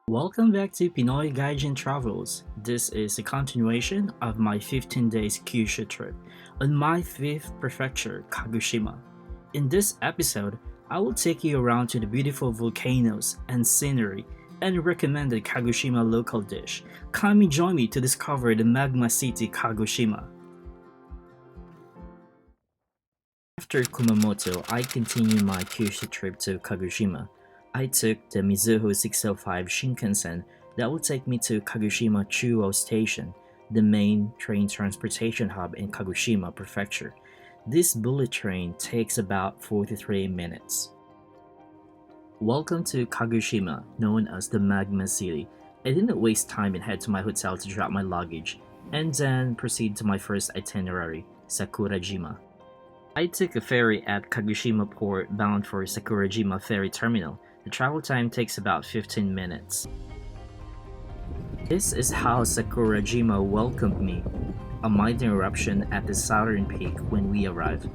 Welcome back to Pinoy Gaijin Travels. This is a continuation of my 15 days Kyushu trip on my 5th prefecture, Kagoshima. In this episode, I will take you around to the beautiful volcanoes and scenery and recommend a Kagoshima local dish. Come and join me to discover the magma city Kagoshima. After Kumamoto, I continued my Kyushu trip to Kagoshima. I took the Mizuho 605 Shinkansen that will take me to Kagoshima Chuo Station, the main train transportation hub in Kagoshima Prefecture. This bullet train takes about 43 minutes. Welcome to Kagoshima, known as the Magma City. I didn't waste time and head to my hotel to drop my luggage, and then proceed to my first itinerary, Sakurajima. I took a ferry at Kagoshima Port bound for Sakurajima Ferry Terminal. The travel time takes about 15 minutes. This is how Sakurajima welcomed me. A minor eruption at the southern peak when we arrived.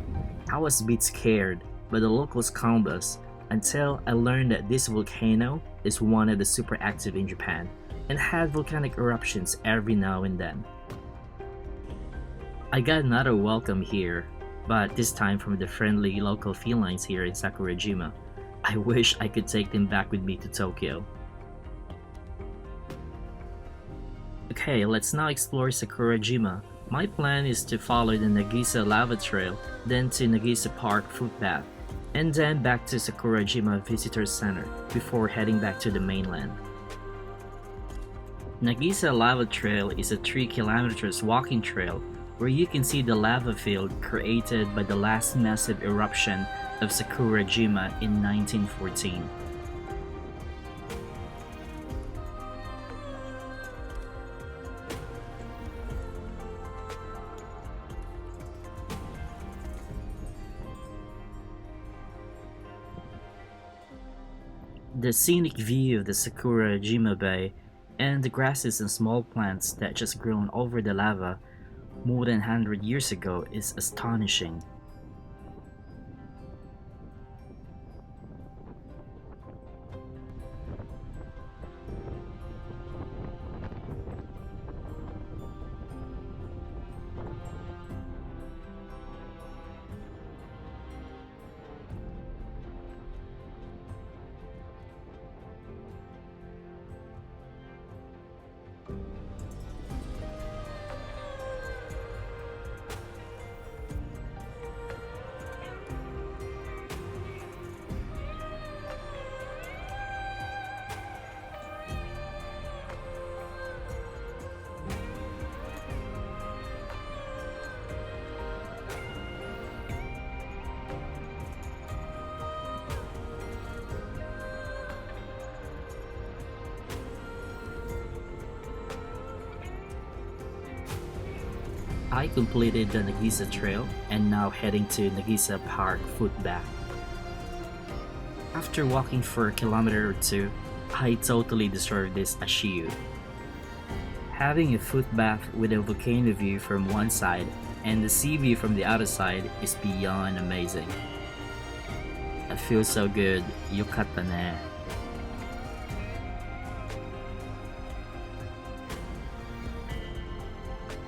I was a bit scared, but the locals calmed us until I learned that this volcano is one of the super active in Japan and had volcanic eruptions every now and then. I got another welcome here, but this time from the friendly local felines here in Sakurajima. I wish I could take them back with me to Tokyo. Okay, let's now explore Sakurajima. My plan is to follow the Nagisa lava trail, then to Nagisa Park footpath, and then back to Sakurajima Visitor Center before heading back to the mainland. Nagisa Lava Trail is a 3 kilometers walking trail where you can see the lava field created by the last massive eruption of Sakurajima in 1914. The scenic view of the Sakurajima Bay and the grasses and small plants that just grown over the lava more than 100 years ago is astonishing. I completed the Nagisa Trail and now heading to Nagisa Park footpath. After walking for a kilometer or two, I totally deserve this Ashiyu. Having a footbath with a volcano view from one side and the sea view from the other side is beyond amazing. I feel so good, yokatta ne.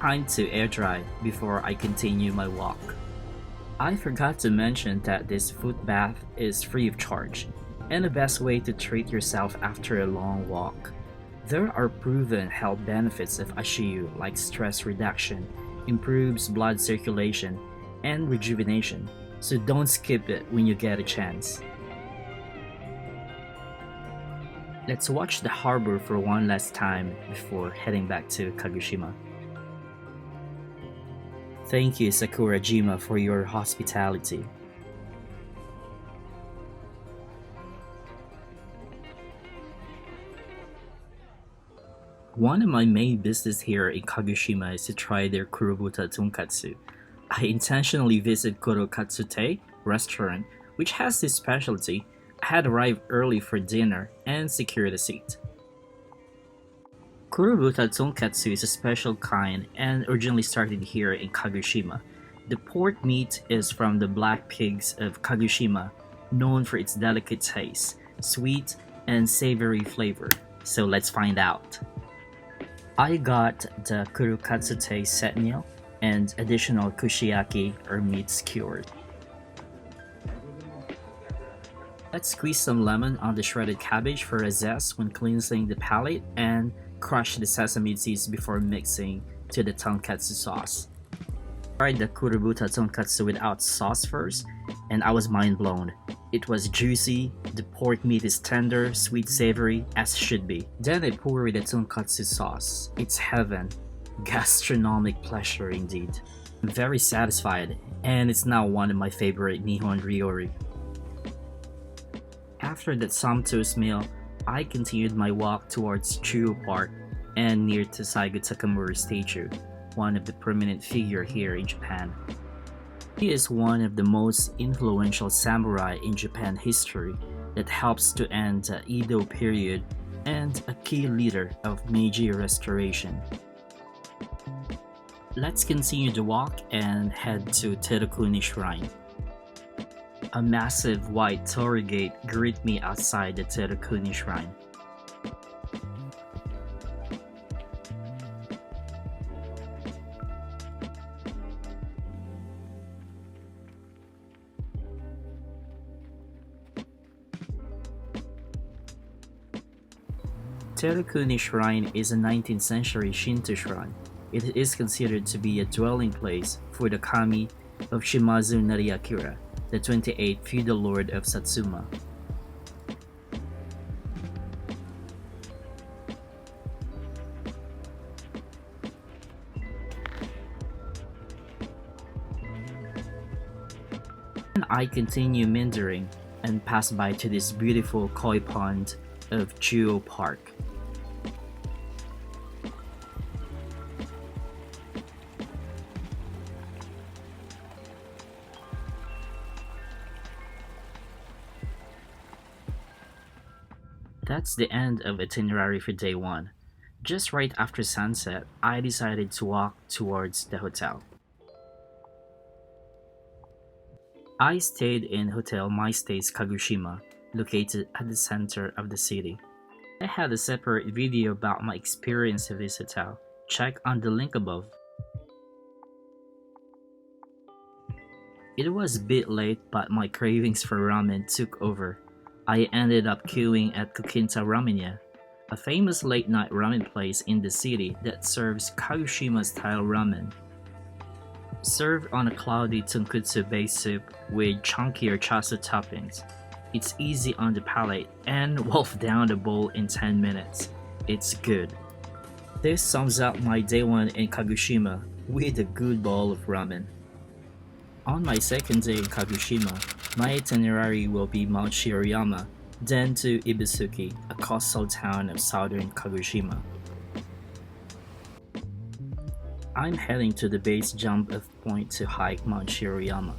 Time to air dry before I continue my walk. I forgot to mention that this foot bath is free of charge and the best way to treat yourself after a long walk. There are proven health benefits of Ashiyu like stress reduction, improves blood circulation, and rejuvenation, so don't skip it when you get a chance. Let's watch the harbor for one last time before heading back to Kagoshima. Thank you, Sakurajima, for your hospitality. One of my main business here in Kagoshima is to try their Kurobuta Tonkatsu. I intentionally visit Kurokatsutei restaurant, which has this specialty. I had arrived early for dinner and secured a seat. Kurobuta Tonkatsu is a special kind and originally started here in Kagoshima. The pork meat is from the black pigs of Kagoshima, known for its delicate taste, sweet, and savory flavor. So let's find out. I got the Kurokatsutei set meal and additional kushiyaki or meat skewered. Let's squeeze some lemon on the shredded cabbage for a zest when cleansing the palate, and crush the sesame seeds before mixing to the tonkatsu sauce. I tried the kurubuta tonkatsu without sauce first, and I was mind blown. It was juicy, the pork meat is tender, sweet savory, as should be. Then I poured the tonkatsu sauce. It's heaven. Gastronomic pleasure indeed. I'm very satisfied, and it's now one of my favorite Nihon Ryori. After that sumptuous meal, I continued my walk towards Chuo Park and near to Saigo Takamori statue, one of the prominent figure here in Japan. He is one of the most influential samurai in Japan history that helps to end the Edo period and a key leader of Meiji Restoration. Let's continue the walk and head to Terukuni Shrine. A massive white Torii gate greet me outside the Terukuni Shrine. Terukuni Shrine is a 19th century Shinto shrine. It is considered to be a dwelling place for the kami of Shimazu Nariakira, the 28th feudal lord of Satsuma. And I continue meandering and pass by to this beautiful koi pond of Chuo Park. That's the end of itinerary for day 1. Just right after sunset, I decided to walk towards the hotel. I stayed in Hotel MyStays Kagoshima, located at the center of the city. I had a separate video about my experience of this hotel. Check on the link above. It was a bit late, but my cravings for ramen took over. I ended up queuing at Kokinta Ramenya, a famous late-night ramen place in the city that serves Kagoshima-style ramen. Served on a cloudy tonkatsu base soup with chunkier chasu toppings. It's easy on the palate and wolf down the bowl in 10 minutes. It's good. This sums up my day 1 in Kagoshima with a good bowl of ramen. On my second day in Kagoshima, my itinerary will be Mount Shiroyama, then to Ibusuki, a coastal town of southern Kagoshima. I'm heading to the base jump off point to hike Mount Shiroyama.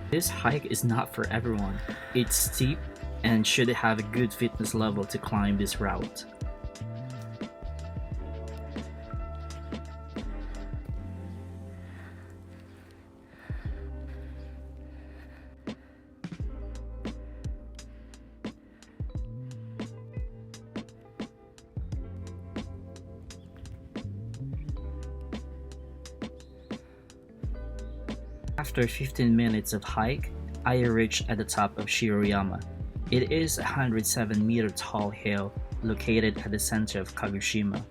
This hike is not for everyone. It's steep and should have a good fitness level to climb this route. After 15 minutes of hike, I reached at the top of Shiroyama. It is a 107-meter tall hill located at the center of Kagoshima.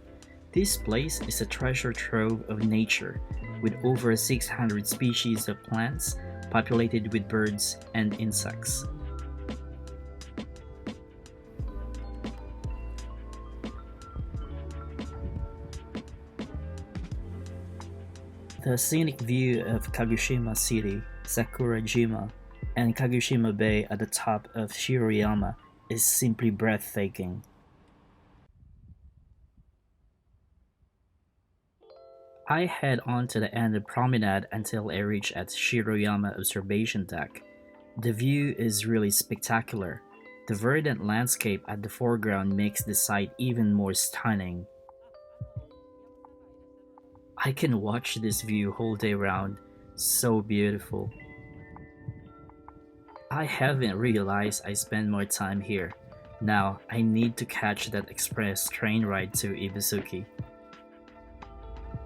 This place is a treasure trove of nature, with over 600 species of plants, populated with birds and insects. The scenic view of Kagoshima City, Sakurajima, and Kagoshima Bay at the top of Shiroyama is simply breathtaking. I head on to the end of promenade until I reach at Shiroyama observation deck. The view is really spectacular. The verdant landscape at the foreground makes the site even more stunning. I can watch this view whole day round, so beautiful. I haven't realized I spend more time here. Now I need to catch that express train ride to Ibusuki.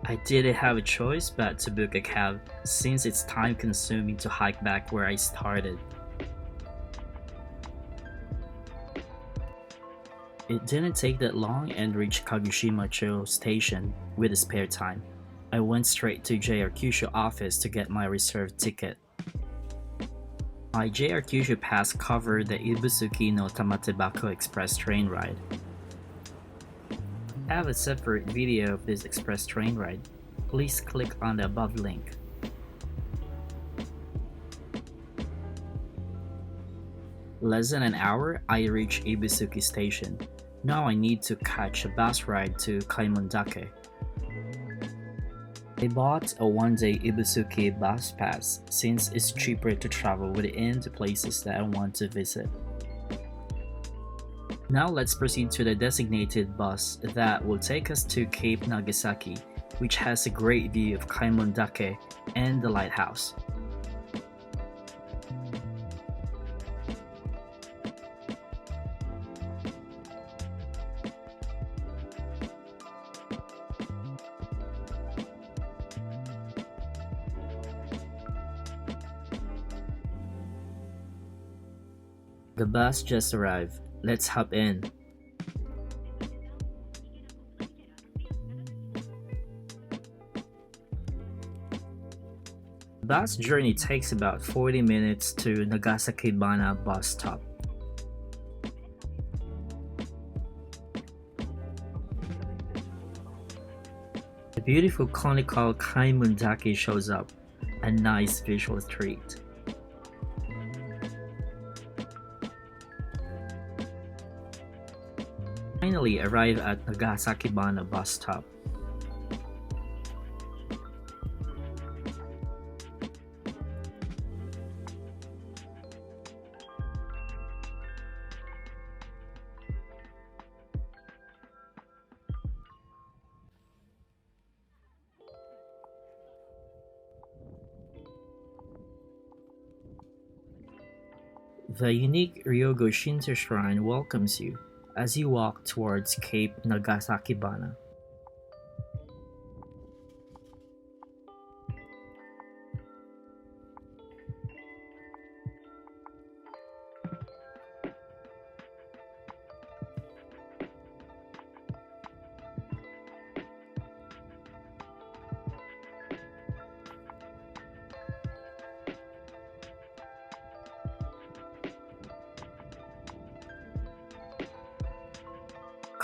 I didn't have a choice but to book a cab since it's time consuming to hike back where I started. It didn't take that long and reached Kagoshima Cho station with a spare time. I went straight to JR Kyushu office to get my reserved ticket. My JR Kyushu pass covered the Ibusuki no Tamatebako express train ride. I have a separate video of this express train ride. Please click on the above link. Less than an hour, I reach Ibusuki station. Now I need to catch a bus ride to Kaimondake. I bought a one-day Ibusuki bus pass since it's cheaper to travel within the places that I want to visit. Now let's proceed to the designated bus that will take us to Cape Nagasaki, which has a great view of Kaimondake and the lighthouse. The bus just arrived. Let's hop in. The bus journey takes about 40 minutes to Nagasakibana bus stop. The beautiful conical Kaimondake shows up, a nice visual treat. Finally arrive at Nagasakibana bus stop. The unique Ryugu Shrine welcomes you as you walk towards Cape Nagasakibana.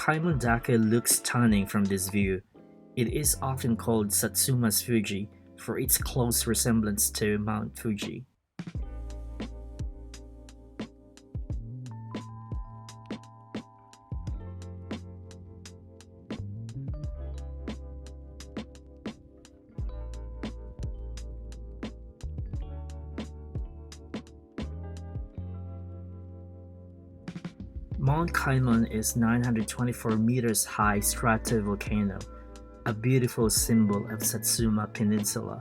Kaimondake looks stunning from this view. It is often called Satsuma's Fuji for its close resemblance to Mount Fuji. Mount Kaimon is 924 meters high stratovolcano, a beautiful symbol of Satsuma Peninsula.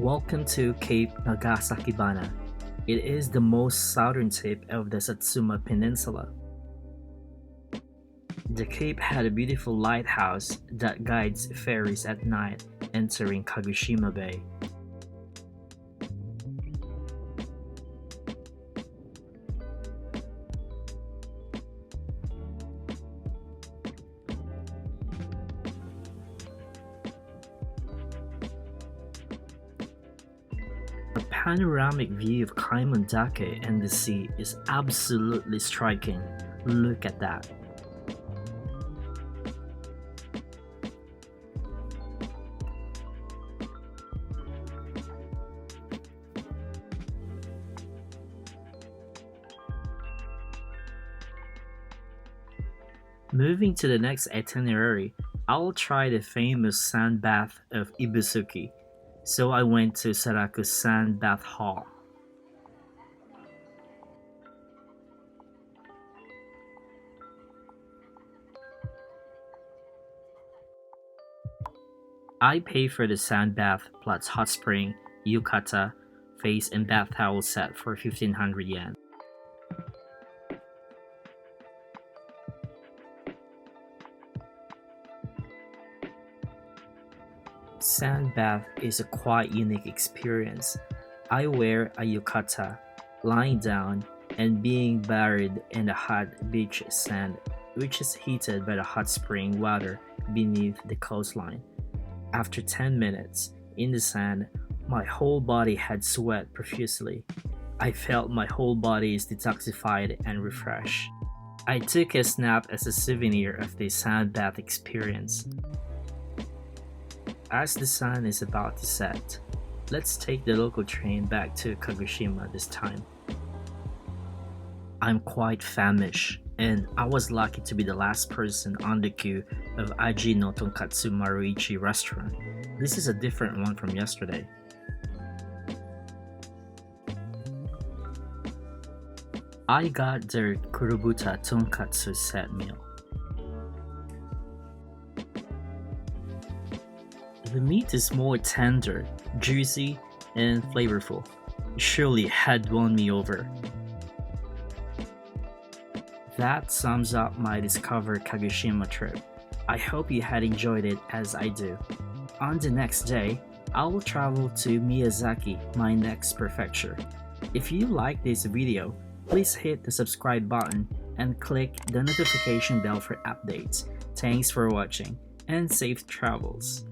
Welcome to Cape Nagasakibana. It is the most southern tip of the Satsuma Peninsula. The cape had a beautiful lighthouse that guides ferries at night entering Kagoshima Bay. The panoramic view of Kaimondake and the sea is absolutely striking. Look at that. Moving to the next itinerary, I'll try the famous sand bath of Ibusuki, so I went to Saraku Sandbath Hall. I paid for the sand bath plus hot spring, yukata, face and bath towel set for 1500 yen. Sand bath is a quite unique experience. I wear a yukata, lying down and being buried in the hot beach sand, which is heated by the hot spring water beneath the coastline. After 10 minutes in the sand, my whole body had sweat profusely. I felt my whole body is detoxified and refreshed. I took a snap as a souvenir of the sand bath experience. As the sun is about to set, let's take the local train back to Kagoshima this time. I'm quite famished, and I was lucky to be the last person on the queue of Aji no Tonkatsu Maruichi restaurant. This is a different one from yesterday. I got their Kurobuta Tonkatsu set meal. The meat is more tender, juicy, and flavorful. It surely had won me over. That sums up my Discover Kagoshima trip. I hope you had enjoyed it as I do. On the next day, I will travel to Miyazaki, my next prefecture. If you like this video, please hit the subscribe button and click the notification bell for updates. Thanks for watching and safe travels.